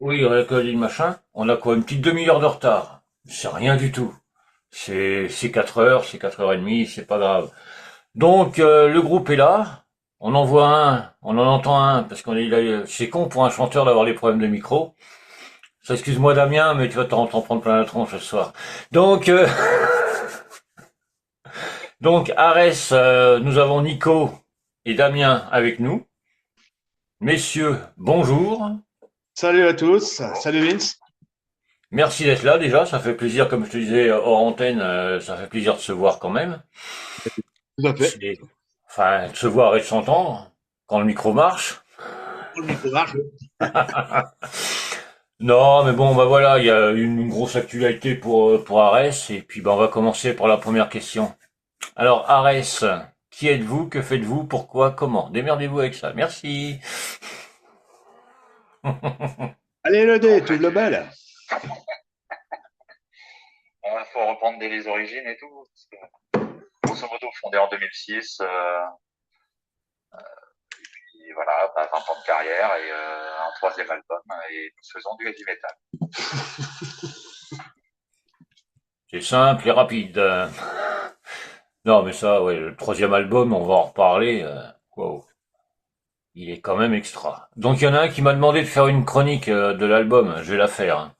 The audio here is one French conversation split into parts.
Oui, avec le machin, on a quoi, une petite demi-heure de retard. C'est rien du tout. C'est 4 heures, c'est 4h30, c'est pas grave. Donc le groupe est là. On en voit un, on en entend un, parce qu'on est là. C'est con pour un chanteur d'avoir des problèmes de micro. Ça, excuse-moi Damien, mais tu vas t'en prendre plein la tronche ce soir. Donc donc Arès, nous avons Nico et Damien avec nous. Messieurs, bonjour. Salut à tous, salut Vince. Merci d'être là déjà, ça fait plaisir, comme je te disais hors antenne, ça fait plaisir de se voir quand même. Tout à fait. C'est, enfin, de se voir et de s'entendre quand le micro marche. Pour le micro marche. Non, mais bon, bah voilà, il y a une grosse actualité pour Arès, et puis bah on va commencer par la première question. Alors Arès, qui êtes-vous, que faites-vous, pourquoi, comment? Démerdez-vous avec ça. Merci. Allez le En dé, tu fait, ouvres le bal. il faut reprendre dès les origines et tout. Parce que, grosso modo, fondé en 2006, et voilà, 20 ans de carrière et un troisième album, et nous faisons du heavy metal. C'est simple et rapide. Non, mais ça, ouais, le troisième album, on va en reparler. Wow. Il est quand même extra. Donc il y en a un qui m'a demandé de faire une chronique de l'album. Je vais la faire, hein.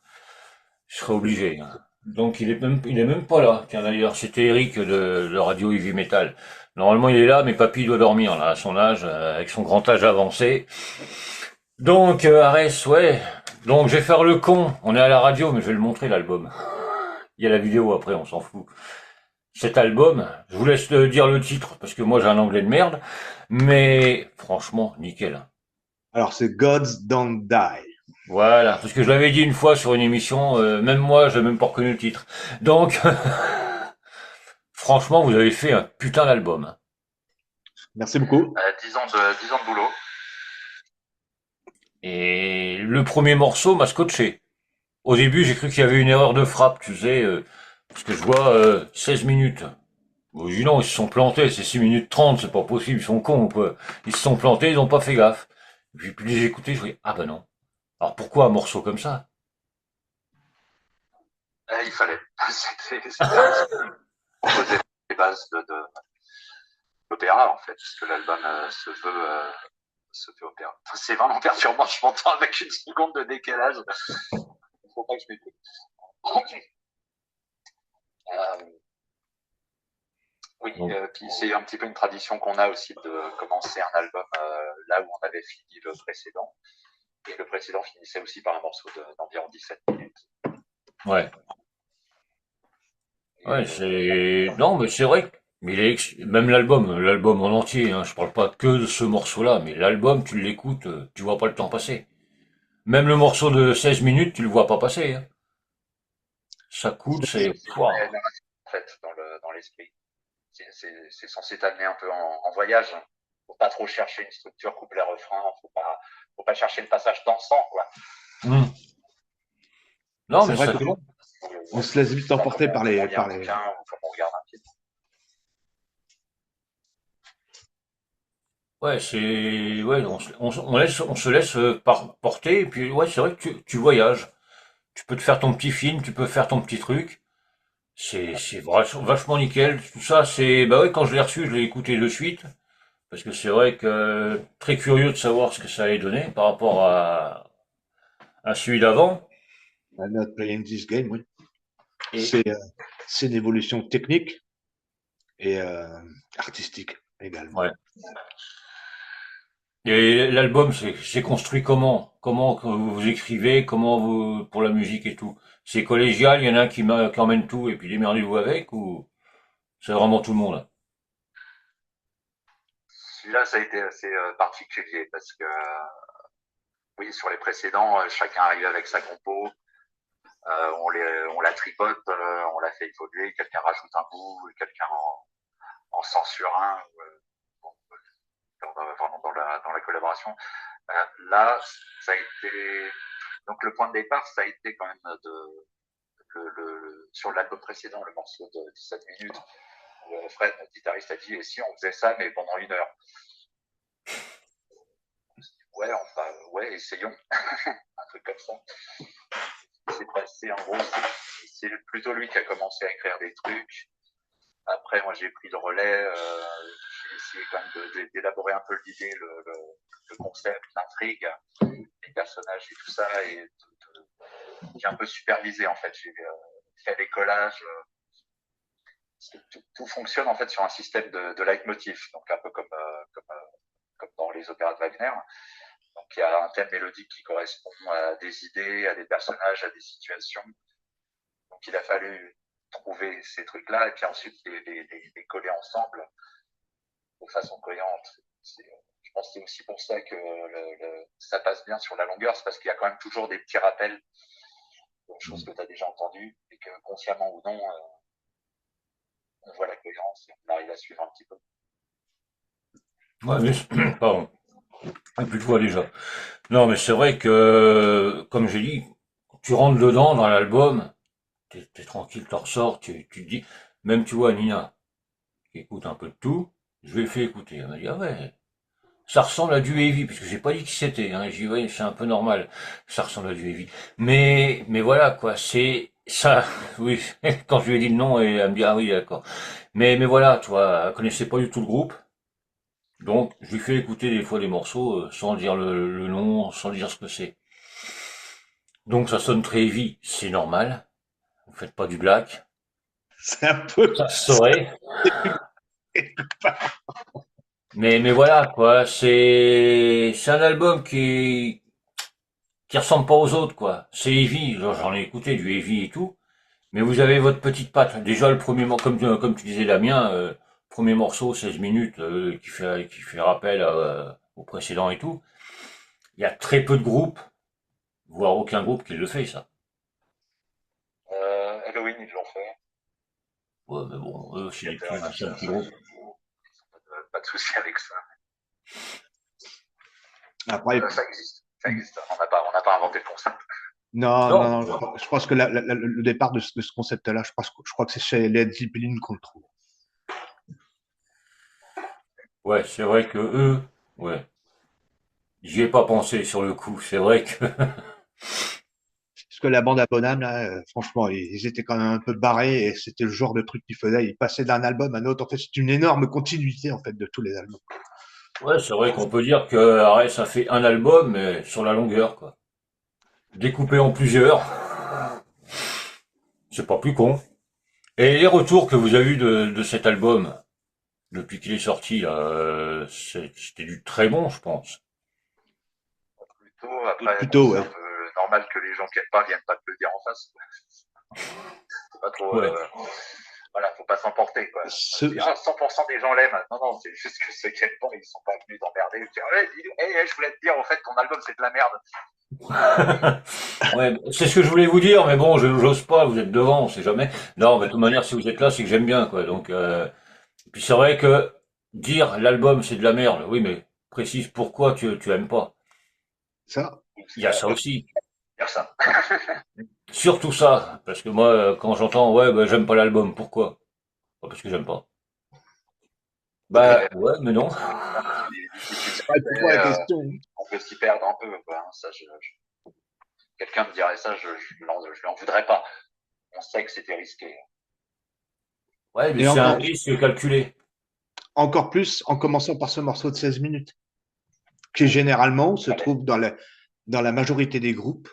Je serai obligé, hein. Donc il est même pas là. Tiens d'ailleurs, c'était Eric de Radio Heavy Metal. Normalement il est là, mais papy doit dormir là, à son âge, avec son grand âge avancé. Donc Arès, ouais. Donc je vais faire le con. On est à la radio, mais je vais le montrer l'album. Il y a la vidéo après, on s'en fout. Cet album, je vous laisse dire le titre parce que moi j'ai un anglais de merde, mais franchement nickel. Alors c'est Gods Don't Die. Voilà, parce que je l'avais dit une fois sur une émission, même moi, j'ai même pas reconnu le titre. Donc, franchement, vous avez fait un putain d'album, hein. Merci beaucoup. 10 ans de boulot. Et le premier morceau m'a scotché. Au début, j'ai cru qu'il y avait une erreur de frappe, tu sais, parce que je vois 16 minutes. Bon, je dis non, ils se sont plantés, c'est 6 minutes 30, c'est pas possible, ils sont cons, quoi. Ils se sont plantés, ils ont pas fait gaffe. Et puis plus les écouter, je dis, ah ben non. Alors pourquoi un morceau comme ça? Il fallait. C'était un risque. Proposer les bases d'opéra, en fait, puisque l'album se veut opéra. Enfin, c'est vraiment perturbant, je m'entends avec une seconde de décalage. Il faut pas que je m'écoute. Euh, Oui, Donc, puis c'est un petit peu une tradition qu'on a aussi de commencer un album là où on avait fini le précédent. Et le précédent finissait aussi par un morceau d'environ 17 minutes. ouais. Et, Ouais, c'est... Non, mais c'est vrai. Mais même l'album en entier, hein, je parle pas que de ce morceau-là, mais l'album, tu l'écoutes, tu vois pas le temps passer. Même le morceau de 16 minutes, tu le vois pas passer, hein. Ça coûte, c'est... c'est une Pouah. narration, en fait dans l'esprit. C'est censé t'amener un peu en voyage. Faut pas trop chercher une structure couplet-refrain. Faut pas chercher le passage dansant, quoi. Hmm. Non, C'est mais vrai ça qu'on tourne. on se laisse vite emporter par Comme on les, lit un par les. bouquin ou comme on regarde un film. Ouais, c'est... Ouais, on se laisse porter, et puis ouais, c'est vrai que tu voyages. Tu peux te faire ton petit film, tu peux faire ton petit truc. C'est vachement nickel. Tout ça, c'est... Bah ouais, quand je l'ai reçu, je l'ai écouté de suite. Parce que c'est vrai que très curieux de savoir ce que ça allait donner par rapport à celui d'avant. I'm not playing this game, oui. Et C'est c'est une évolution technique et artistique également. ouais. Et l'album, c'est construit comment? Comment que vous écrivez? Comment vous pour la musique et tout? C'est collégial, il y en a un qui emmène tout et puis démerdez-vous avec ou c'est vraiment tout le monde? Celui-là, ça a été assez particulier parce que, oui, sur les précédents, chacun arrive avec sa compo, on la tripote, on la fait évoluer, quelqu'un rajoute un bout, quelqu'un en censure un, bon, vraiment dans la collaboration. Là, ça a été, donc le point de départ, ça a été quand même sur l'album précédent, le morceau de 17 minutes, où Fred, notre guitariste, a dit, et si on faisait ça, mais pendant 1 heure? Ouais, enfin, ouais, essayons. truc comme ça. C'est passé, en gros, c'est plutôt lui qui a commencé à écrire des trucs. Après, moi, j'ai pris le relais. J'ai essayé quand même d'élaborer un peu l'idée, le concept, l'intrigue, les personnages et tout ça. Et j'ai un peu supervisé, en fait. J'ai fait des collages. Tout fonctionne, en fait, sur un système de leitmotiv. Donc, un peu comme dans les opéras de Wagner. Donc, il y a un thème mélodique qui correspond à des idées, à des personnages, à des situations. Donc, il a fallu trouver ces trucs-là et puis ensuite les coller ensemble de façon cohérente. Je pense que c'est aussi pour ça que ça passe bien sur la longueur, c'est parce qu'il y a quand même toujours des petits rappels, de choses que tu as déjà entendues et que consciemment ou non, on voit la cohérence et on arrive à suivre un petit peu. Ouais, mais, pardon. Et plus de fois déjà. Non, mais c'est vrai que, comme j'ai dit, tu rentres dedans dans l'album, t'es tranquille, t'en ressors, tu te dis, même tu vois Nina, qui écoute un peu de tout, je lui ai fait écouter. Elle m'a dit, ah ouais, ça ressemble à du heavy, parce que j'ai pas dit qui c'était, hein. J'ai dit, ouais, c'est un peu normal, ça ressemble à du heavy. Mais voilà, quoi, c'est ça, oui, quand je lui ai dit le nom, et elle me dit, ah oui, d'accord. Mais voilà, tu vois, elle connaissait pas du tout le groupe, donc je lui fais écouter des fois des morceaux, sans dire le nom, sans dire ce que c'est. Donc ça sonne très heavy, c'est normal, vous faites pas du black, C'est un peu. ça se saurait. Mais voilà, quoi, c'est un album qui ressemble pas aux autres, quoi. C'est heavy, j'en ai écouté du heavy et tout, mais vous avez votre petite patte. Déjà le premier morceau, comme tu disais Damien, premier morceau, 16 minutes, qui fait rappel au précédent et tout. Il y a très peu de groupes, voire aucun groupe qui le fait, ça. Halloween, ils l'ont fait. Ouais, mais bon, eux, Theater, c'est un machin, petit ça, groupe. pas de souci avec ça. Après, Ça existe. Ça existe. On n'a pas inventé le concept. non, Non, non, non, je pense que le départ de ce concept-là, je crois que c'est chez Led Zeppelin qu'on le trouve. ouais, c'est vrai que eux, ouais, j'y ai pas pensé sur le coup. C'est vrai que Parce que la bande à Bonham, là, franchement, ils étaient quand même un peu barrés et c'était le genre de truc qu'ils faisaient. Ils passaient d'un album à un autre. En fait, c'est une énorme continuité en fait de tous les albums. ouais, c'est vrai qu'on peut dire que Arès ça fait un album, mais sur la longueur, quoi. Découpé en plusieurs, c'est pas plus con. Et les retours que vous avez eu de cet album, depuis qu'il est sorti, là, c'était du très bon, je pense. Plutôt, après, bon, Plutôt, c'est un ouais. peu normal que les gens qui n'aiment pas viennent pas te le dire en face. C'est pas trop. Ouais. Voilà, faut pas s'emporter, quoi. Ce, Ah, 100% des gens l'aiment. Non, non, c'est juste que ceux qui aiment pas, ils sont pas venus t'emmerder. Dire, ouais, je voulais te dire, en fait, ton album, c'est de la merde. Ouais, c'est ce que je voulais vous dire, mais bon, j'ose pas, vous êtes devant, on sait jamais. Non, mais de toute manière, si vous êtes là, c'est que j'aime bien, quoi. Donc, puis c'est vrai que dire l'album c'est de la merde, oui, mais précise pourquoi tu aimes pas. ça, Il y a ça aussi. Dire ça. Surtout ça, parce que moi, quand j'entends, ouais, bah, j'aime pas l'album, pourquoi? Pas parce que j'aime pas. Bah, ouais, ouais, mais non. Les difficultés, pourquoi la question? on peut s'y perdre un peu, quoi. Hein. Ça, quelqu'un me dirait ça, je lui en voudrais pas. On sait que c'était risqué. Ouais, mais Et c'est un risque calculé. encore plus en commençant par ce morceau de 16 minutes, qui généralement se Allez. trouve dans la majorité des groupes.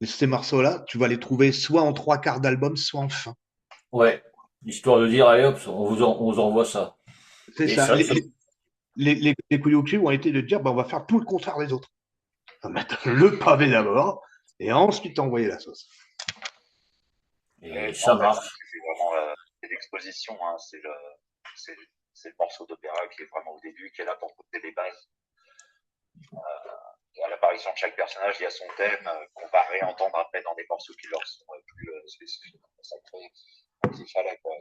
Et ces morceaux-là, tu vas les trouver soit en trois quarts d'album, soit en fin. Ouais. Histoire de dire, allez hop, on vous envoie ça. C'est Et ça. ça, Les Kuyuki ont été de dire, bah, on va faire tout le contraire des autres. On va mettre le pavé d'abord, et ensuite envoyer la sauce. et En ça fait, marche. c'est vraiment l'exposition. Hein. C'est, c'est le morceau d'opéra qui est vraiment au début, qui est là pour poser les bases. À l'apparition de chaque personnage, il y a son thème qu'on va réentendre après dans des morceaux qui leur sont plus spécifiquement consacrés. Il fallait quoi.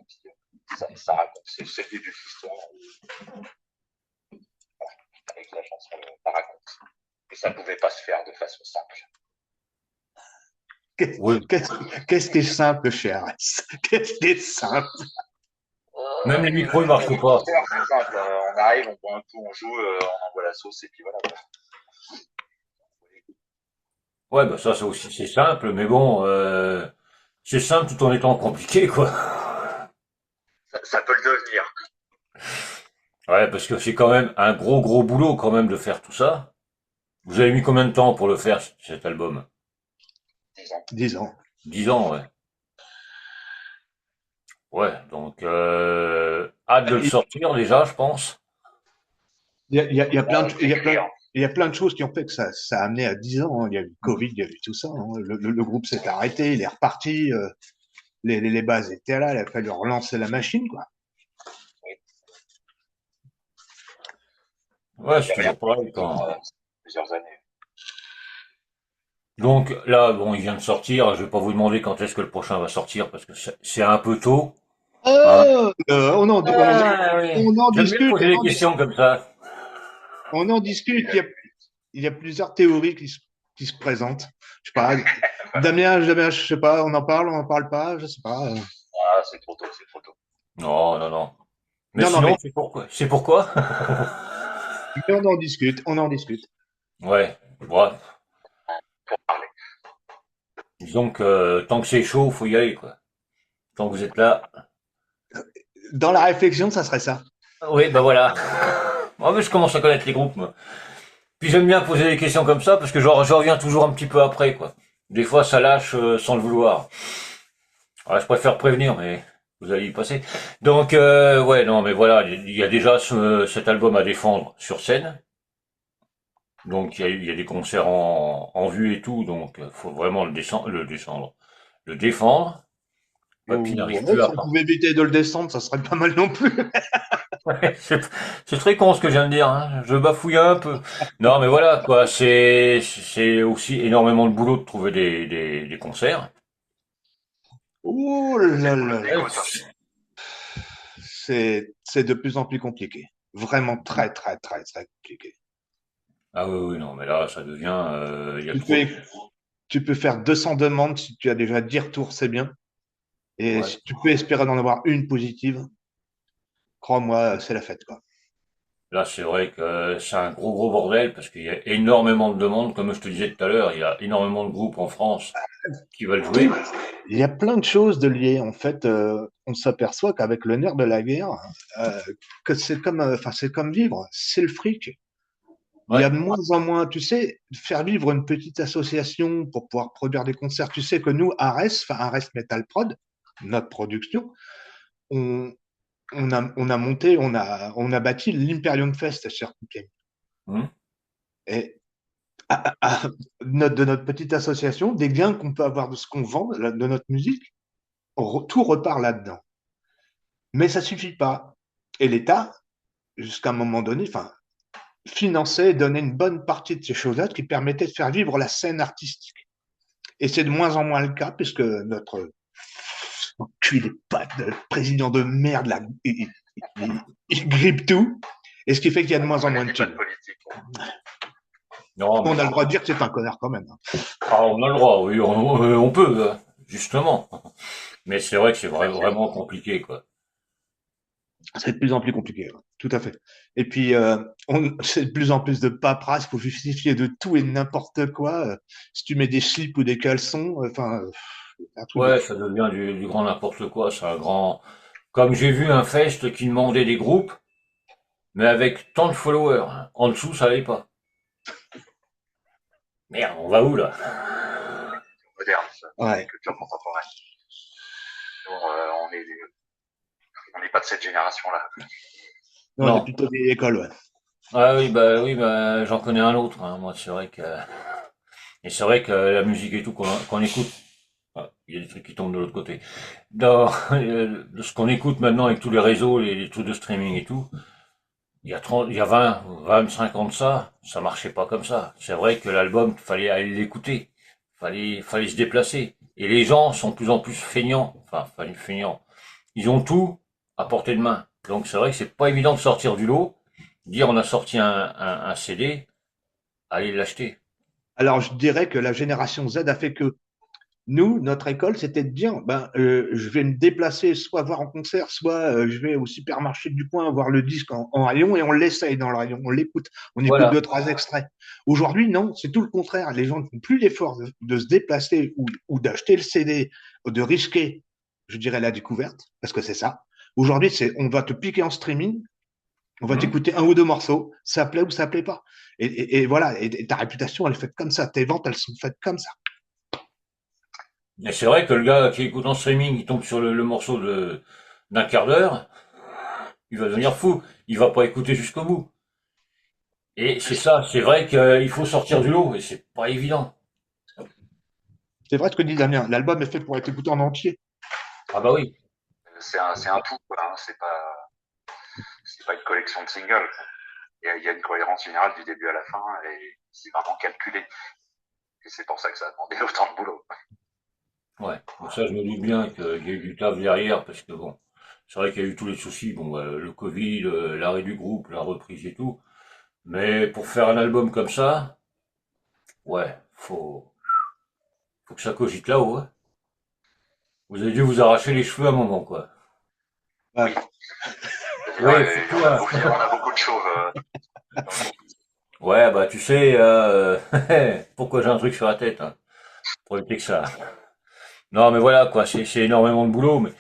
Ça raconte, c'est le début de l'histoire. Avec la chanson, ça raconte. Et ça ne pouvait pas se faire de façon simple. Oui. Qu'est-ce qui est simple chez RS? Qu'est-ce qui est simple? Même les micros, ils marchent pas. C'est simple. On arrive, on boit un coup, on joue, on envoie la sauce et puis voilà. Ouais, bah ça, c'est aussi, c'est simple, mais bon, c'est simple tout en étant compliqué, quoi. Ça peut le devenir. Ouais, parce que c'est quand même un gros gros boulot quand même de faire tout ça. Vous avez mis combien de temps pour le faire, cet album? Disons. 10 ans. 10 ans, ouais. Ouais, donc hâte de le Il sortir déjà, je pense. il y a plein de, C'est clair. il y a plein de choses qui ont fait que ça a amené à 10 ans, hein. Il y a eu le Covid, il y a eu tout ça, hein. Le groupe s'est arrêté, il est reparti, les bases étaient là, il a fallu relancer la machine, quoi. Ouais, c'est C'est rien. toujours pareil quand. Plusieurs années. Donc là, bon, il vient de sortir. Je vais pas vous demander quand est-ce que le prochain va sortir parce que c'est un peu tôt, hein. Ah oui. On en J'aime bien discute, poser des questions comme ça. on en discute. Il y a plusieurs théories qui se présentent. Je sais pas, Damien, je sais pas, on en parle pas, je sais pas. Ah, c'est trop tôt, c'est trop tôt. Non, non, non. Mais Non, non, sinon, c'est pourquoi? C'est pourquoi? mais on en discute, on en discute. Ouais. Ouais. Pour parler. Disons que tant que c'est chaud, faut y aller, quoi. Tant que vous êtes là. Dans la réflexion, ça serait ça. Oui, bah voilà. Moi, mais je commence à connaître les groupes, moi. Puis j'aime bien poser des questions comme ça parce que je reviens toujours un petit peu après, quoi. Des fois, ça lâche sans le vouloir. Ouais, je préfère prévenir, mais vous allez y passer. Donc, ouais, non, mais voilà, il y a déjà cet album à défendre sur scène. Donc, il y a des concerts en vue et tout, donc faut vraiment le défendre. Et puis, il n'arrive Ouais, plus si à on part. pouvait éviter de le descendre, ça serait pas mal non plus. C'est très con ce que je viens de dire, hein. Je bafouille un peu. Non, mais voilà, quoi. C'est aussi énormément de boulot de trouver des concerts. Oh C'est là pour le là là. négo, ça. C'est de plus en plus compliqué. Vraiment très, très, très, très compliqué. Ah oui, oui, non, mais là, ça devient, il y a Tu trop peux, de... tu peux faire 200 demandes si tu as déjà 10 retours, c'est bien. Et Ouais. si tu peux espérer d'en avoir une positive, crois-moi, c'est la fête, quoi. Là, c'est vrai que c'est un gros, gros bordel parce qu'il y a énormément de demandes. Comme je te disais tout à l'heure, il y a énormément de groupes en France qui veulent Tout- jouer. Il y a plein de choses de liées. En fait, on s'aperçoit qu'avec le nerf de la guerre, euh, que c'est comme, enfin, c'est comme vivre, c'est le fric. Il y a Ouais. de moins en moins, tu sais, faire vivre une petite association pour pouvoir produire des concerts. Tu sais que nous, Ares Metal Prod, notre production, on, on a monté, on a bâti l'Imperium Fest sur Compiègne. Hmm. Et de notre petite association, des gains qu'on peut avoir de ce qu'on vend, de notre musique, tout repart là-dedans. Mais ça suffit pas. Et l'État, jusqu'à un moment donné, enfin, finançait et donnait une bonne partie de ces choses-là qui permettaient de faire vivre la scène artistique. Et c'est de moins en moins le cas, puisque notre enculé de pattes, le président de merde, là, il grippe tout. Et ce qui fait qu'il y a de moins en moins de Les pas de thunes. politique. Non, mais On a le droit de dire que c'est un connard quand même, hein. ah, on a le droit, oui, on peut, justement. Mais c'est vrai que c'est vraiment compliqué, quoi. C'est de plus en plus compliqué, ouais. Tout à fait. Et puis, c'est de plus en plus de paperasse pour justifier de tout et de n'importe quoi. Si tu mets des slips ou des caleçons, enfin, un truc de Ouais, fou. ça devient du grand n'importe quoi. C'est un grand. Comme j'ai vu un fest qui demandait des groupes, mais avec tant de followers. En dessous, ça allait pas. Merde, on va où là? Moderne, ça. C'est Ouais. culture contemporaine. Nous, on n'est pas de cette génération-là. Non, on est Non. plutôt vieille école, ouais. Ah oui, bah, j'en connais un autre, hein. Moi, c'est vrai que, et c'est vrai que la musique et tout qu'on écoute, ah, il y a des trucs qui tombent de l'autre côté. Dans de ce qu'on écoute maintenant avec tous les réseaux, les trucs de streaming et tout, il y a 25 ans de ça marchait pas comme ça. C'est vrai que l'album, fallait aller l'écouter. Fallait se déplacer. Et les gens sont de plus en plus feignants. Enfin, feignants. Ils ont tout à portée de main. Donc c'est vrai que c'est pas évident de sortir du lot, dire on a sorti un CD, allez l'acheter. Alors, je dirais que la génération Z a fait que Nous, notre école, c'était de dire, je vais me déplacer, soit voir en concert, soit je vais au supermarché du coin voir le disque en rayon et on l'essaye dans le rayon, on l'écoute, on écoute Voilà. deux, trois extraits. Aujourd'hui, non, c'est tout le contraire. Les gens ne font plus l'effort de se déplacer ou d'acheter le CD, de risquer, je dirais, la découverte, parce que c'est ça. Aujourd'hui, on va te piquer en streaming, on va Mhm. t'écouter un ou deux morceaux, ça plaît ou ça plaît pas. Et voilà, et ta réputation, elle est faite comme ça, tes ventes, elles sont faites comme ça. Et c'est vrai que le gars qui écoute en streaming, il tombe sur le morceau d'un quart d'heure, il va devenir fou. Il va pas écouter jusqu'au bout. Et c'est ça, c'est vrai qu'il faut sortir du lot, et c'est pas évident. C'est vrai ce que dit Damien, l'album est fait pour être écouté en entier. Ah bah oui. C'est un tout, quoi, hein. C'est pas une collection de singles. Il y a une cohérence générale du début à la fin et c'est vraiment calculé. Et c'est pour ça que ça a demandé autant de boulot. Ouais. Donc ça, je me doute bien qu'il y a eu du taf derrière, parce que bon, c'est vrai qu'il y a eu tous les soucis, bon, le Covid, l'arrêt du groupe, la reprise et tout. Mais pour faire un album comme ça, ouais, faut que ça cogite là-haut, hein. Vous avez dû vous arracher les cheveux à un moment, quoi. Ouais. Oui. Oui, surtout, On a beaucoup de choses. ouais, bah tu sais, pourquoi j'ai un truc sur la tête, hein, pour éviter que ça. Non, mais voilà, quoi, c'est énormément de boulot, mais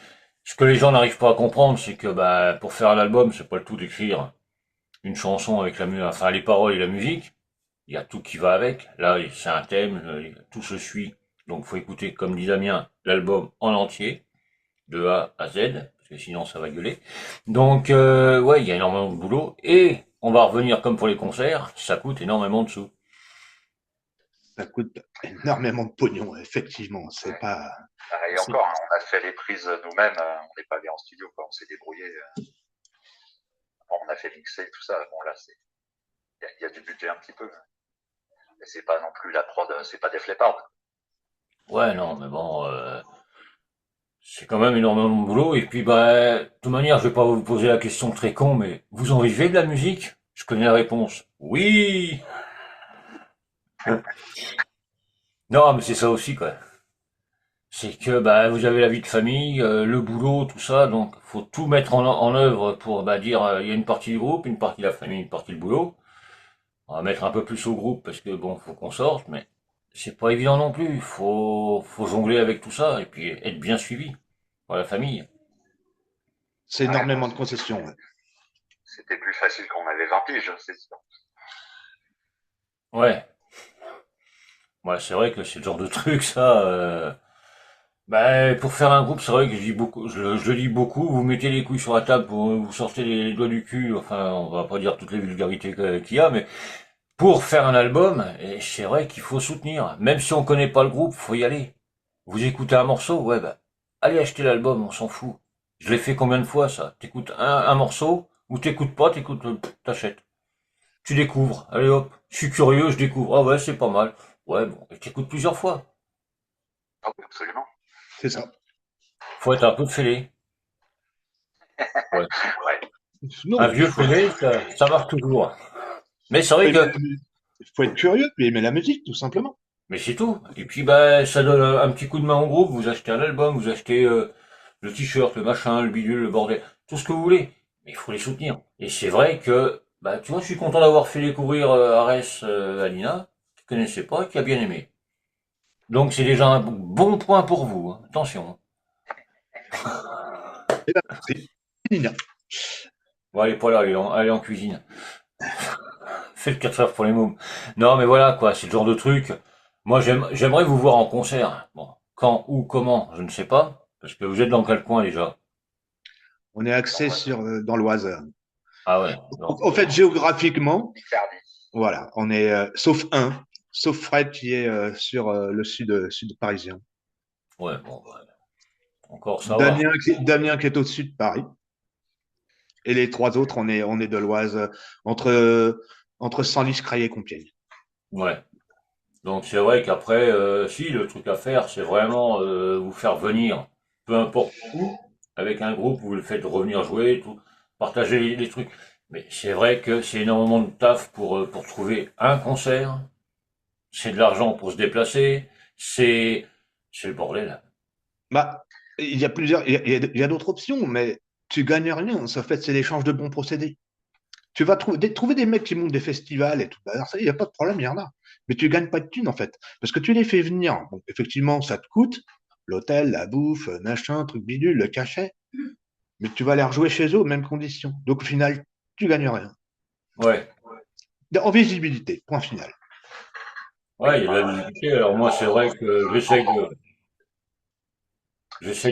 ce que les gens n'arrivent pas à comprendre, c'est que bah pour faire un album, c'est pas le tout d'écrire une chanson avec enfin les paroles et la musique. Il y a tout qui va avec. Là, c'est un thème, tout se suit. Donc faut écouter, comme dit Damien, l'album en entier, de A à Z, parce que sinon ça va gueuler. Donc ouais, il y a énormément de boulot, et on va revenir comme pour les concerts, ça coûte énormément de sous. Ça coûte énormément de pognon, effectivement. C'est Ouais. pas. Et c'est- encore, hein, on a fait les prises nous-mêmes. On n'est pas allé en studio, quoi. On s'est débrouillé. Bon, on a fait mixer tout ça. Bon, là, il y a du budget un petit peu. Mais c'est pas non plus la prod, c'est pas Def Leppard. Ouais, non, mais bon, c'est quand même énormément de boulot. Et puis, bah, de toute manière, je vais pas vous poser la question très con, mais vous en vivez de la musique? Je connais la réponse. Oui! Non, mais c'est ça aussi, quoi. C'est que bah vous avez la vie de famille, le boulot, tout ça, donc faut tout mettre en œuvre pour bah, dire il y a une partie du groupe, une partie de la famille, une partie du boulot. On va mettre un peu plus au groupe parce que bon, faut qu'on sorte, mais c'est pas évident non plus. Faut jongler avec tout ça et puis être bien suivi par la famille. C'est Ouais, énormément de concessions. Ouais. c'était plus facile quand on avait 20 piges, c'est sûr. Ouais, ouais, c'est vrai que c'est le genre de truc ça. Bah, pour faire un groupe, c'est vrai que je dis beaucoup, je le dis beaucoup. Vous mettez les couilles sur la table, vous sortez les doigts du cul. Enfin, on va pas dire toutes les vulgarités qu'il y a, mais pour faire un album, et c'est vrai qu'il faut soutenir. Même si on connaît pas le groupe, faut y aller. Vous écoutez un morceau, ouais, bah, allez acheter l'album, on s'en fout. Je l'ai fait combien de fois, ça? T'écoutes un morceau, ou t'écoutes pas, t'achètes. Tu découvres. Allez hop. Je suis curieux, je découvre. Ah ouais, c'est pas mal. Ouais, bon, et t'écoutes plusieurs fois. Ah oui, absolument. C'est ça. Faut être un peu fêlé. Ouais. Ouais. Un Non, vieux fêlé, ça marche toujours. Mais c'est vrai que, il faut être curieux, puis aimer la musique, tout simplement. mais c'est tout. Et puis, bah, ça donne un petit coup de main au groupe. Vous achetez un album, vous achetez, le t-shirt, le machin, le bidule, le bordel, tout ce que vous voulez. Mais il faut les soutenir. Et c'est vrai que, bah, tu vois, je suis content d'avoir fait découvrir Arès à Lina, qui connaissait pas, qui a bien aimé. Donc c'est déjà un bon point pour vous, hein. Attention. Et ben, c'est Nina. Bon, allez, pas là, allez en cuisine. Faites 4 heures pour les mômes. Non, mais voilà, quoi, c'est le genre de truc. Moi, j'aimerais vous voir en concert. Bon, quand, où, comment, je ne sais pas. Parce que vous êtes dans quel coin déjà? On est axé dans l'Oise. Ah ouais, non. En fait, géographiquement, Picardie. voilà, on est sauf Fred qui est sur le sud parisien. Ouais, bon, ouais. Encore ça va. Damien qui est au-dessus de Paris. Et les trois autres, on est de l'Oise, entre Senlis, Creil et Compiègne. Ouais. Donc c'est vrai qu'après, si, le truc à faire, c'est vraiment vous faire venir, peu importe où, avec un groupe, vous le faites revenir jouer, tout, partager les trucs. Mais c'est vrai que c'est énormément de taf pour trouver un concert, c'est de l'argent pour se déplacer, c'est C'est le bordel. Bah, il y a plusieurs, il y a d'autres options, mais tu gagnes rien. Ça, en fait, c'est l'échange de bons procédés. Tu vas trouver des mecs qui montent des festivals et tout. Bah, alors ça, il n'y a pas de problème, il y en a. Mais tu gagnes pas de thunes, en fait. Parce que tu les fais venir. Bon, effectivement, ça te coûte. L'hôtel, la bouffe, machin, truc bidule, le cachet. Mais tu vas les rejouer chez eux aux mêmes conditions. Donc, au final, tu gagnes rien. Ouais. En visibilité, point final. Oui, Ouais, il y a de la visibilité. Alors moi, c'est vrai que j'essaie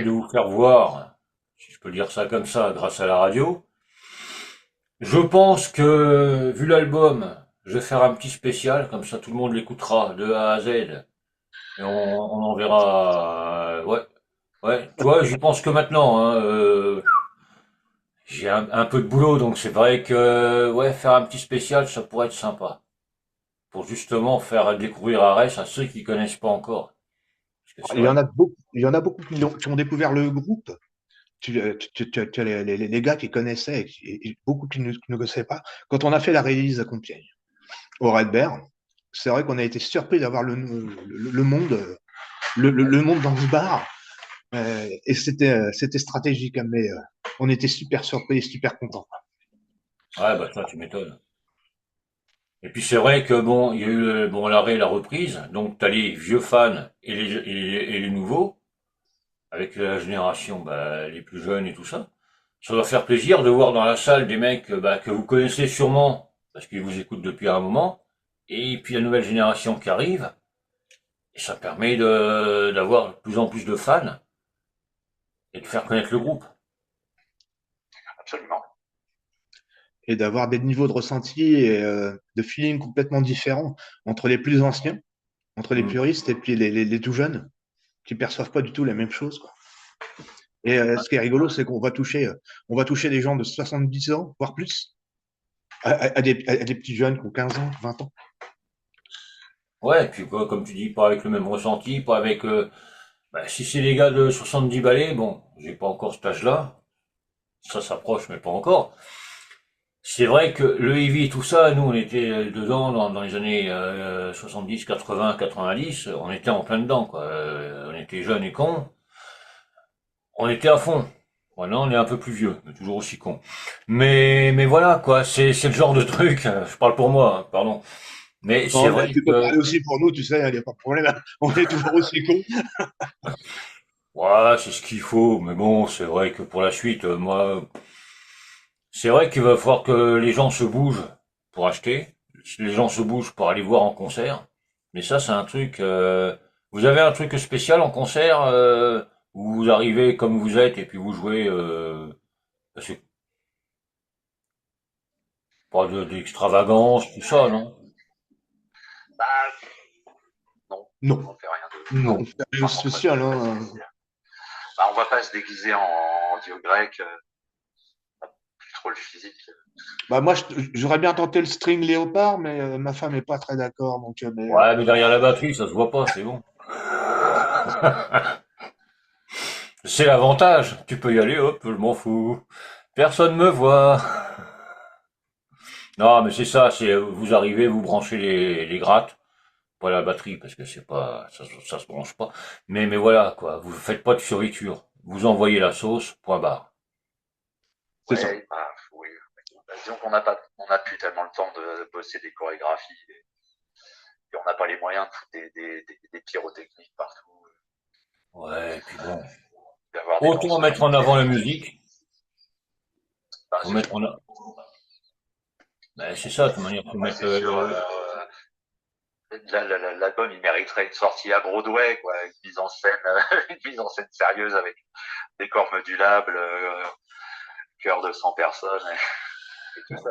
de vous faire voir, si je peux dire ça comme ça, grâce à la radio. Je pense que, vu l'album, je vais faire un petit spécial, comme ça tout le monde l'écoutera de A à Z. Et on enverra, ouais, ouais. Tu vois, j'y pense que maintenant, hein, j'ai un peu de boulot, donc c'est vrai que, ouais, faire un petit spécial, ça pourrait être sympa. Pour justement faire découvrir Arès à ceux qui connaissent pas encore. Parce que c'est Il y vrai. en a beaucoup, il y en a beaucoup qui ont découvert le groupe. Tu as les gars qui connaissaient et beaucoup qui ne connaissaient pas. Quand on a fait la release à Compiègne, au Red Bear, c'est vrai qu'on a été surpris d'avoir le monde, le monde dans ce bar. Et c'était stratégique, hein, mais on était super surpris et super contents. Ouais, bah ça, tu m'étonnes. Et puis c'est vrai que bon, il y a eu bon l'arrêt et la reprise, donc t'as les vieux fans et les nouveaux, avec la génération bah, les plus jeunes et tout ça. Ça doit faire plaisir de voir dans la salle des mecs bah, que vous connaissez sûrement, parce qu'ils vous écoutent depuis un moment, et puis la nouvelle génération qui arrive, et ça permet d'avoir de plus en plus de fans et de faire connaître le groupe. absolument. Et d'avoir des niveaux de ressenti et de feeling complètement différents entre les plus anciens, entre les Mm. puristes et puis les tout jeunes, qui perçoivent pas du tout la même chose, quoi. Et ce qui est rigolo, c'est on va toucher des gens de 70 ans, voire plus, à des petits jeunes qui ont 15 ans, 20 ans. Ouais, et puis quoi, comme tu dis, pas avec le même ressenti, pas avec bah, si c'est les gars de 70 balais, bon, j'ai pas encore cet âge-là, ça s'approche, mais pas encore. C'est vrai que le heavy et tout ça, nous on était dedans dans les années 70, 80, 90, on était en plein dedans, quoi. On était jeunes et cons, on était à fond. Maintenant on est un peu plus vieux, mais toujours aussi cons. Mais voilà, quoi, c'est le genre de truc, je parle pour moi, hein, pardon. Mais c'est Non, mais vrai tu peux que, parler aussi pour nous, tu sais, il n'y a pas de problème. On est toujours aussi cons. ouais, c'est ce qu'il faut, mais bon, c'est vrai que pour la suite, moi, c'est vrai qu'il va falloir que les gens se bougent pour acheter, les gens se bougent pour aller voir en concert. Mais ça, c'est un truc. Vous avez un truc spécial en concert où vous arrivez comme vous êtes et puis vous jouez. Parce que pas d'extravagance, tout ça, non? Bah, non, Non, on fait rien non, Non. c'est rien de par contre, moi, je spécial, sais pas hein. si bah, on va pas se déguiser en dieu grec, plus trop le physique. Bah moi, j'aurais bien tenté le string léopard, mais ma femme est pas très d'accord, donc Ouais, mais derrière la batterie, ça se voit pas, c'est bon. C'est l'avantage. Tu peux y aller, hop, je m'en fous. Personne me voit. Non, mais c'est ça, c'est vous arrivez, vous branchez les grattes. Pas la batterie parce que c'est pas ça se branche pas. Mais voilà quoi, vous faites pas de fioriture. Vous envoyez la sauce, point barre. c'est ça. Ouais, bah, oui. Bah, disons qu'on n'a pas, on n'a plus tellement le temps de bosser des chorégraphies et on n'a pas les moyens de foutre des pyrotechniques partout, Ouais, et puis bon. d'avoir des Autant danseurs mettre en avant la hystériques. musique, Bah, faut c'est mettre sûr. en avant. Ben, c'est ça, de toute manière, faut Bah, mettre c'est sûr. L'album, il mériterait une sortie à Broadway, quoi, une mise en scène, une mise en scène sérieuse avec des corps modulables, chœur de 100 personnes et tout ça.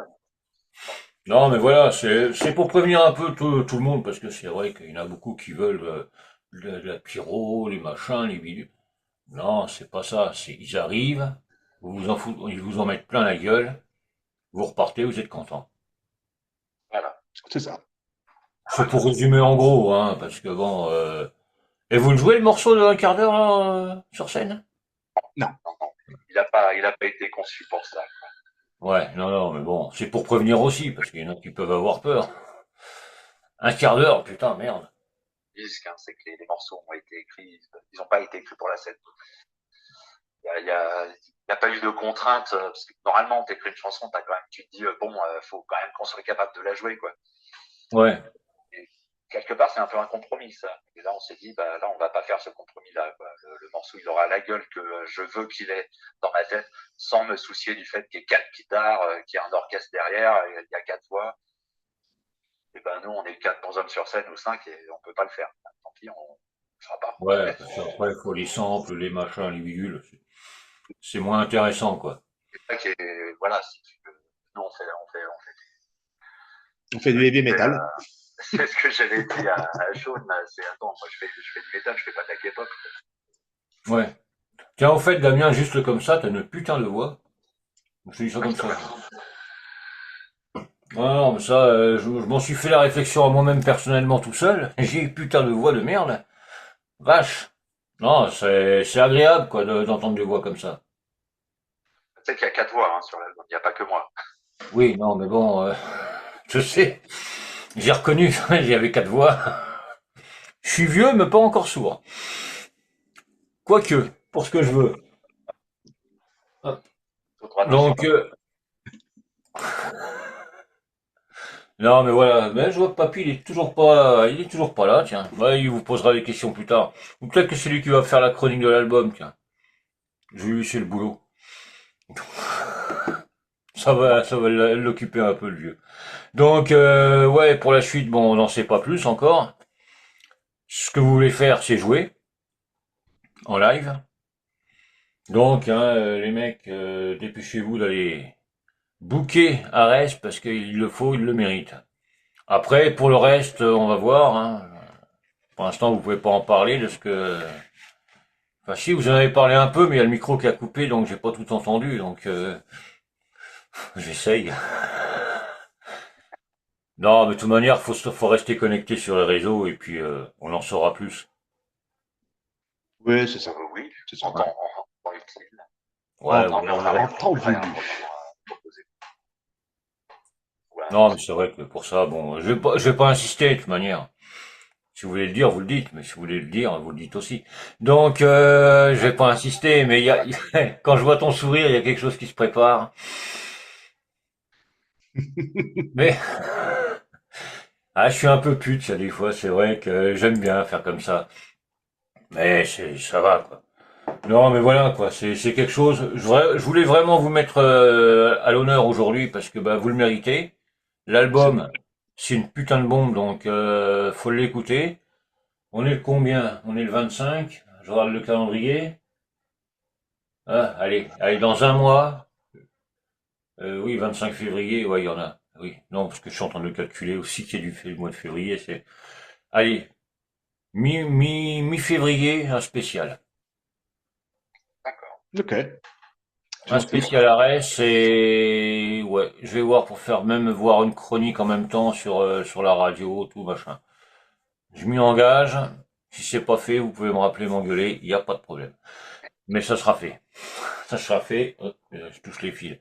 Non, mais voilà, c'est pour prévenir un peu tout le monde, parce que c'est vrai qu'il y en a beaucoup qui veulent de la pyro, les machins, les bidules. Non, c'est pas ça. C'est ils arrivent, ils vous en mettent plein la gueule, vous repartez, vous êtes content. Voilà. C'est ça. C'est pour résumer en gros, hein, parce que bon. Et vous le jouez le morceau d'un quart d'heure là, sur scène? Non, Non, non. Il a pas été conçu pour ça. Ouais, non, non, mais bon, c'est pour prévenir aussi, parce qu'il y en a qui peuvent avoir peur. Un quart d'heure, putain, merde. disque, hein, c'est que les morceaux ont été écrits, ils n'ont pas été écrits pour la scène. Il y a pas eu de contraintes, parce que normalement, t'écris une chanson, tu te dis, faut quand même qu'on soit capable de la jouer, quoi. Ouais. Et quelque part, c'est un peu un compromis, ça. Et là, on s'est dit, là, on va pas faire ce compromis-là, quoi. Le morceau, il aura la gueule que je veux qu'il ait dans ma tête, sans me soucier du fait qu'il y ait 4 guitares, qu'il y ait un orchestre derrière, il y a 4 voix. Et nous, on est 4 bons hommes sur scène ou 5 et on peut pas le faire. Tant pis, on ne fera pas. Ouais, parce qu'après, il faut les samples, les machins, les bidules. C'est moins intéressant, quoi. C'est ça qui est, voilà, si tu veux. Nous, On fait du heavy c'est, metal. c'est ce que j'avais dit à Sean, c'est, attends, moi, je fais du métal, je fais pas de la K-pop. Ouais. Tiens, au fait, Damien, juste comme ça, t'as une putain de voix. Je te dis ça comme ça. Ah non, mais ça, je m'en suis fait la réflexion à moi-même personnellement tout seul. J'ai une putain de voix de merde. Vache. Non, c'est agréable, quoi, d'entendre des voix comme ça. Tu sais qu'il y a 4 voix, hein, sur l'album, il n'y a pas que moi. Oui, non, mais bon, je sais. J'ai reconnu, il y avait 4 voix. Je suis vieux, mais pas encore sourd. Quoique, pour ce que je veux. Donc, non, mais voilà, mais je vois que papy, il est toujours pas là, tiens. Ouais, il vous posera des questions plus tard. Ou peut-être que c'est lui qui va faire la chronique de l'album, tiens. Je vais lui laisser le boulot. Ça va l'occuper un peu, le vieux. Donc, ouais, pour la suite, bon, on n'en sait pas plus encore. Ce que vous voulez faire, c'est jouer en live. Donc, hein, les mecs, dépêchez-vous d'aller booker Arès parce qu'il le faut, il le mérite. Après, pour le reste, on va voir, hein. Pour l'instant, vous pouvez pas en parler de ce que... Enfin, si, vous en avez parlé un peu, mais il y a le micro qui a coupé, donc j'ai pas tout entendu, donc j'essaye. Non, mais de toute manière, faut rester connecté sur les réseaux et puis on en saura plus. Oui, c'est ça. Oui, C'est ça. en temps utile. Ouais, En voilà. temps voulu. Non, mais c'est vrai que pour ça, bon, je vais pas insister de toute manière. Si vous voulez le dire, vous le dites, mais si vous voulez le dire, vous le dites aussi. Donc, je vais pas insister, mais quand je vois ton sourire, il y a quelque chose qui se prépare. Mais, je suis un peu pute, ça, des fois, c'est vrai que j'aime bien faire comme ça. Mais ça va, quoi. Non, mais voilà, quoi, c'est quelque chose. Je voulais vraiment vous mettre à l'honneur aujourd'hui parce que bah vous le méritez. L'album, c'est une putain de bombe, donc faut l'écouter. On est le combien? On est le 25. Je regarde le calendrier. Ah, allez, dans un mois. Oui, 25 février, ouais, il y en a. Oui, non, parce que je suis en train de le calculer aussi qu'il y a le mois de février. Allez, mi-février, un spécial. D'accord. Ok. Un spécial arrêt, c'est... Ouais, je vais voir pour faire même voir une chronique en même temps sur la radio, tout machin. Je m'y engage. Si c'est pas fait, vous pouvez me rappeler, m'engueuler, il n'y a pas de problème. Mais ça sera fait. Ça sera fait. Hop, je touche les fils.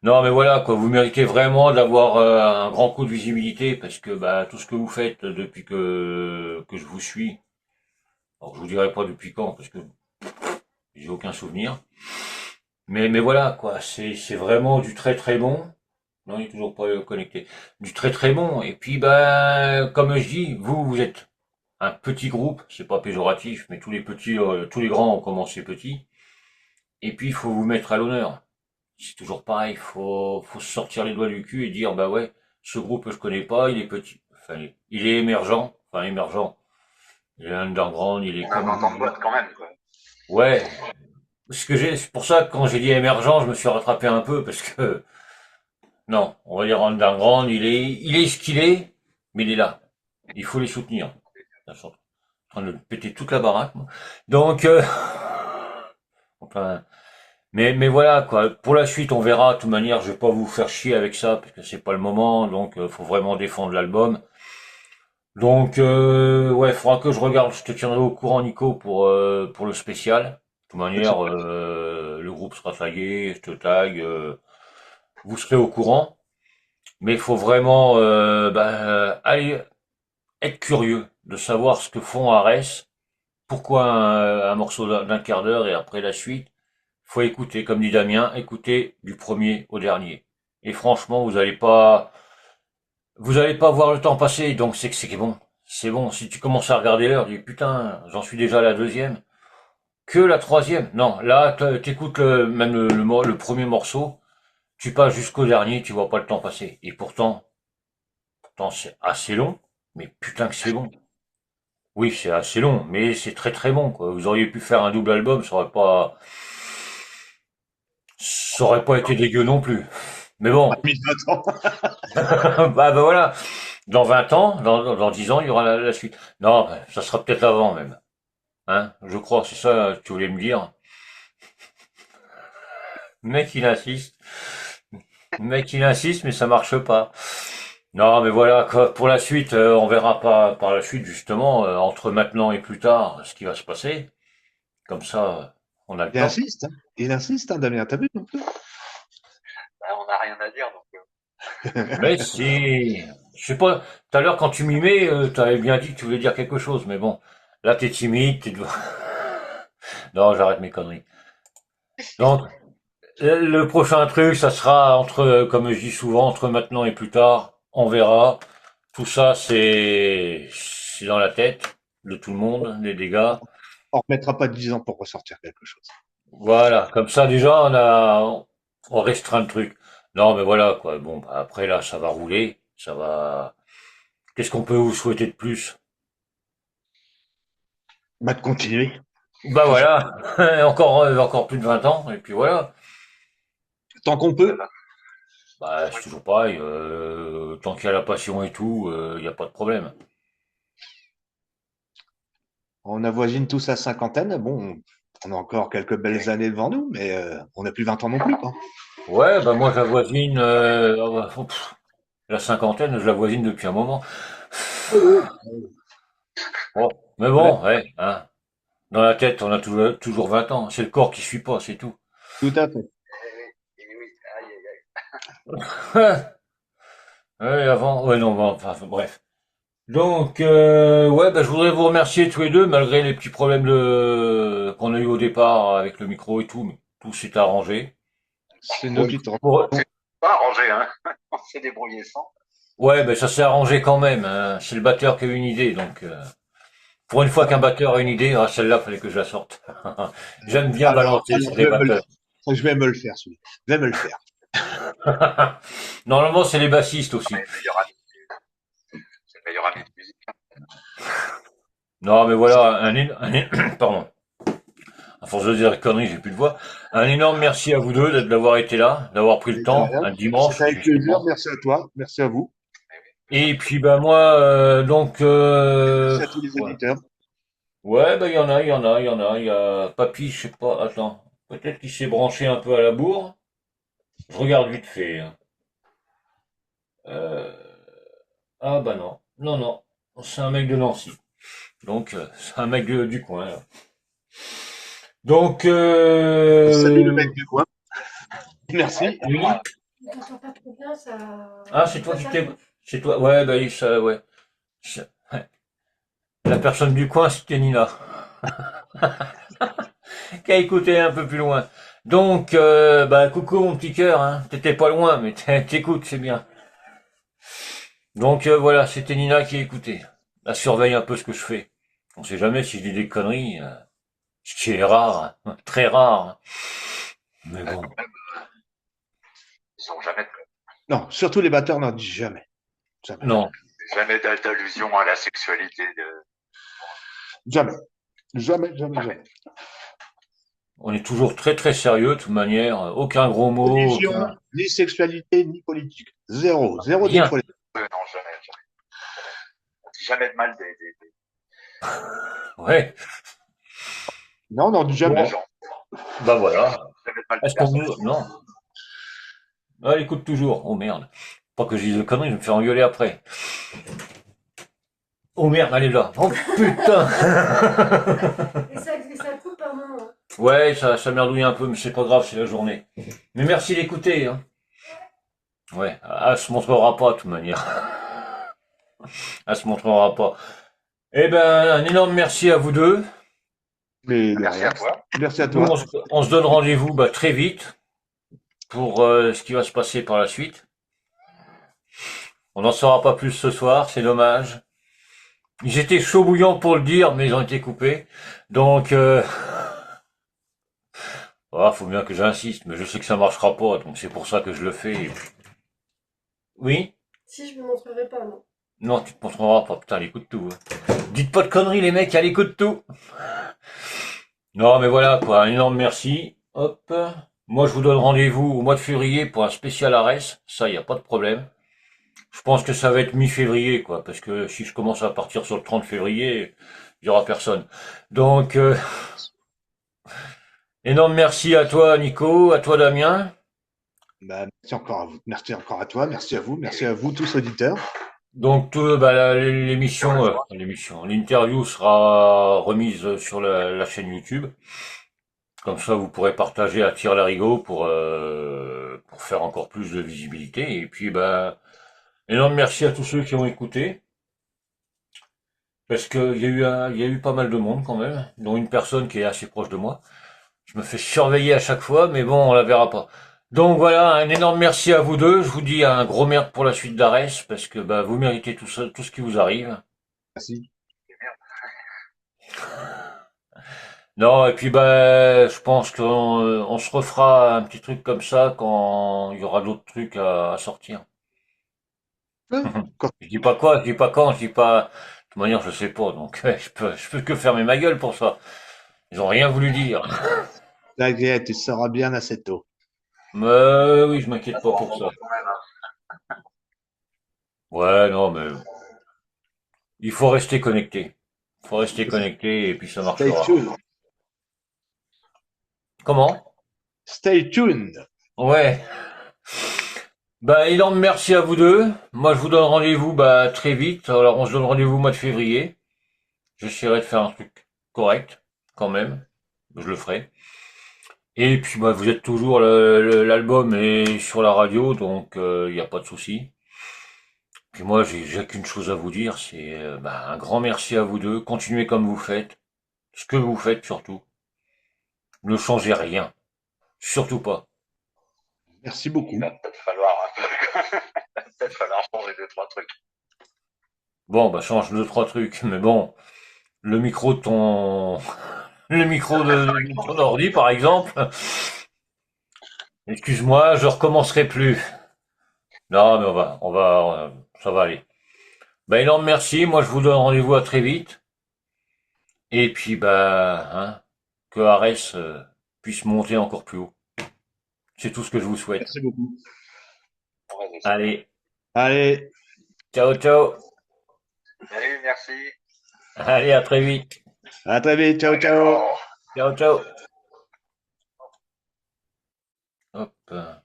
Non, mais voilà, quoi, vous méritez vraiment d'avoir un grand coup de visibilité parce que bah tout ce que vous faites depuis que je vous suis, alors je vous dirai pas depuis quand parce que j'ai aucun souvenir. Mais voilà, quoi, c'est vraiment du très très bon. Non, il est toujours pas connecté. Du très très bon. Et puis bah comme je dis, vous êtes un petit groupe, c'est pas péjoratif, mais tous les petits, tous les grands ont commencé petits. Et puis il faut vous mettre à l'honneur. C'est toujours pareil, faut se sortir les doigts du cul et dire bah ouais, ce groupe je connais pas, il est petit, enfin il est émergent, enfin émergent, il est underground, il est On a comme 20 ans de boîte quand même, quoi. ouais. C'est pour ça que quand j'ai dit émergent, je me suis rattrapé un peu parce que non, on va dire underground, il est ce qu'il est, mais il est là. Il faut les soutenir. Je suis en train de péter toute la baraque, moi. Donc enfin, mais voilà quoi. Pour la suite, on verra. De toute manière, je vais pas vous faire chier avec ça parce que c'est pas le moment. Donc, faut vraiment défendre l'album. Donc, ouais, faudra que je regarde. Je te tiendrai au courant, Nico, pour le spécial. De toute manière, le groupe sera tagué. Je te tag. Vous serez au courant. Mais il faut vraiment, aller être curieux. de savoir ce que font Arès, pourquoi un morceau d'un quart d'heure et après la suite. Faut écouter, comme dit Damien, écoutez du premier au dernier. Et franchement, vous allez pas voir le temps passer, donc c'est que c'est bon. C'est bon. Si tu commences à regarder l'heure, tu dis putain, j'en suis déjà à la deuxième. Que la troisième. Non, là, t'écoutes même le premier morceau, tu passes jusqu'au dernier, tu vois pas le temps passer. Et pourtant c'est assez long, mais putain que c'est bon. Oui, c'est assez long, mais c'est très très bon, quoi. Vous auriez pu faire un double album, ça aurait pas été dégueu non plus. Mais bon, 1020 ans. bah voilà. Dans 20 ans, dans 10 ans, il y aura la suite. Non, bah, ça sera peut-être avant même. Hein, je crois, c'est ça que tu voulais me dire. Le mec, il insiste. Le mec, il insiste, mais ça marche pas. Non, mais voilà, quoi. Pour la suite, on verra pas par la suite, justement, entre maintenant et plus tard, ce qui va se passer. Comme ça, on a le temps. Il insiste, hein, Damien, t'as vu non plus? Bah, on n'a rien à dire, donc Mais si, je sais pas, tout à l'heure, quand tu m'y mets, t'avais bien dit que tu voulais dire quelque chose, mais bon, là, t'es timide, Non, j'arrête mes conneries. Donc, le prochain truc, ça sera comme je dis souvent, entre maintenant et plus tard. On verra. Tout ça, c'est dans la tête de tout le monde, les dégâts. On remettra pas 10 ans pour ressortir quelque chose. Voilà. Comme ça, déjà, on restreint le truc. Non, mais voilà, quoi. Bon, bah, après, là, ça va rouler. Ça va. Qu'est-ce qu'on peut vous souhaiter de plus? Bah, de continuer, Bah toujours. voilà. Encore plus de 20 ans. Et puis voilà. Tant qu'on peut. Bah, c'est toujours pareil. Tant qu'il y a la passion et tout, il n'y a pas de problème. On avoisine tous la cinquantaine. Bon, on a encore quelques belles années devant nous, mais on n'a plus 20 ans non plus, quoi. Ouais, bah moi j'avoisine la cinquantaine, je la voisine depuis un moment. Bon, mais Ouais, bon, ouais, hein. Dans la tête, on a toujours 20 ans. C'est le corps qui suit pas, c'est tout. tout à fait. eh oui, aïe, aïe, aïe. Ouais, avant, ouais, non, bon, enfin, bref. Donc, ouais, bah, je voudrais vous remercier tous les deux, malgré les petits problèmes qu'on a eu au départ avec le micro et tout, mais tout s'est arrangé. C'est nous Pour qui te pour- Pas arrangé, hein. On s'est débrouillé sans. ouais, ben ça s'est arrangé quand même, hein. C'est le batteur qui a eu une idée, donc pour une fois qu'un batteur a une idée, ah, celle-là, fallait que je la sorte. J'aime bien Alors, balancer sur des batteurs. je vais me le faire, celui-là. Je vais me le faire. Normalement, c'est les bassistes aussi. C'est le meilleur ami, c'est le meilleur ami de musique. Non, mais voilà, pardon. À force de dire conneries, j'ai plus de voix. Un énorme merci à vous deux d'avoir été là, d'avoir pris le Et de temps, rien. un C'est dimanche, avec plaisir. justement. Merci à toi. Merci à vous. Et puis, ben moi, donc, Merci à tous les ouais, auditeurs. ouais, ben il y a Papy, je sais pas, attends, peut-être qu'il s'est branché un peu à la bourre. Je regarde vite fait, hein. Euh, ah bah non, non, non, c'est un mec de Nancy. Donc, c'est un mec du coin, là. Donc, Salut le mec du coin. Merci. oui. Je t'entends pas trop bien, ça. Ah, c'est toi qui t'es... C'est toi, ouais, bah oui, ça, ouais. Ouais. La personne du coin, c'était Nina, qui a écouté un peu plus loin. Donc, bah coucou mon petit cœur, hein. T'étais pas loin, mais t'écoutes, c'est bien. Donc voilà, c'était Nina qui a écouté. Elle surveille un peu ce que je fais. On sait jamais si je dis des conneries, ce qui est rare, hein, très rare, hein. Mais bon, Ils ont jamais, Non, surtout les batteurs n'en disent jamais. Jamais. non. jamais d'allusion à la sexualité. Jamais. Jamais, jamais, jamais. On est toujours très très sérieux de toute manière. Aucun gros mot, Religion, aucun... ni sexualité, ni politique. Zéro. Zéro Rien. défaut. Non, jamais, jamais. On dit jamais de mal Ouais. Non, on n'en dit des jamais. Bon, gens. bah voilà. Jamais de mal de Est-ce qu'on personne. nous... Non. Ah, elle écoute toujours. Oh merde. Pas que je dise de conneries, je vais me faire engueuler après. Oh merde, elle est là. Oh putain. Et ça coupe un moment. Ouais, ça merdouille un peu, mais c'est pas grave, c'est la journée. Mais merci d'écouter, hein. Ouais, elle se montrera pas de toute manière. Elle se montrera pas. Eh ben, un énorme merci à vous deux. Mais de Merci rien. à toi. Merci à Nous, toi. on se donne rendez-vous bah, très vite pour ce qui va se passer par la suite. On n'en saura pas plus ce soir, c'est dommage. Ils étaient chauds bouillants pour le dire, mais ils ont été coupés. Donc, faut bien que j'insiste, mais je sais que ça marchera pas, donc c'est pour ça que je le fais. Oui? Si je me montrerai pas, non. Non, tu te montreras pas, putain, elle écoute tout. Dites pas de conneries, les mecs, elle écoute tout. Non, mais voilà, quoi, un énorme merci. Hop. Moi, je vous donne rendez-vous au mois de février pour un spécial Arès. Ça, y a pas de problème. Je pense que ça va être mi-février, quoi, parce que si je commence à partir sur le 30 février, il y aura personne. Donc, énorme merci à toi, Nico, à toi, Damien. Bah, merci encore à vous. Merci encore à toi. Merci à vous tous auditeurs. Donc, bah, l'interview sera remise sur la chaîne YouTube. Comme ça, vous pourrez partager à tir larigot pour faire encore plus de visibilité. Et puis, bah, énorme merci à tous ceux qui ont écouté. Parce il y a eu pas mal de monde quand même, dont une personne qui est assez proche de moi. Je me fais surveiller à chaque fois, mais bon, on la verra pas. Donc voilà, un énorme merci à vous deux. Je vous dis un gros merde pour la suite d'Arès, parce que bah, vous méritez tout ça, tout ce qui vous arrive. Merci. Non, et puis bah, je pense qu'on se refera un petit truc comme ça quand il y aura d'autres trucs à sortir. Quand Je dis pas quoi, je dis pas quand, je dis pas. De toute manière, je sais pas, donc je peux que fermer ma gueule pour ça. Ils ont rien voulu dire. t'inquiète, tu seras bien assez tôt. Mais oui, je m'inquiète Ça pas sera un pour ça. moment quand même, hein. Ouais, non, mais il faut rester connecté. Il faut rester connecté et puis ça Stay marchera. tuned. Comment? Stay tuned. Ouais. Bah, énorme merci à vous deux. Moi, je vous donne rendez-vous bah, très vite. Alors, on se donne rendez-vous au mois de février. J'essaierai de faire un truc correct, quand même. Je le ferai. Et puis, bah, vous êtes toujours l'album est sur la radio, donc il n'y a pas de souci. Puis moi, j'ai qu'une chose à vous dire, c'est bah, un grand merci à vous deux. Continuez comme vous faites, ce que vous faites surtout. Ne changez rien, surtout pas. Merci Il beaucoup. va peut-être falloir un peu, il va peut-être falloir changer deux, trois trucs. Bon, bah change deux trois trucs, mais bon, le micro de ton, le micro de ton ordi, par exemple. Excuse-moi, je recommencerai plus. Non, mais ça va aller. Bah énorme merci. Moi, je vous donne rendez-vous à très vite. Et puis, bah, hein, que Arès puisse monter encore plus haut. C'est tout ce que je vous souhaite. Merci beaucoup. On va essayer. Allez, Allez, ciao, ciao. Salut, merci. Allez, à très vite. à très vite. Ciao, ciao. Ciao, ciao. Hop.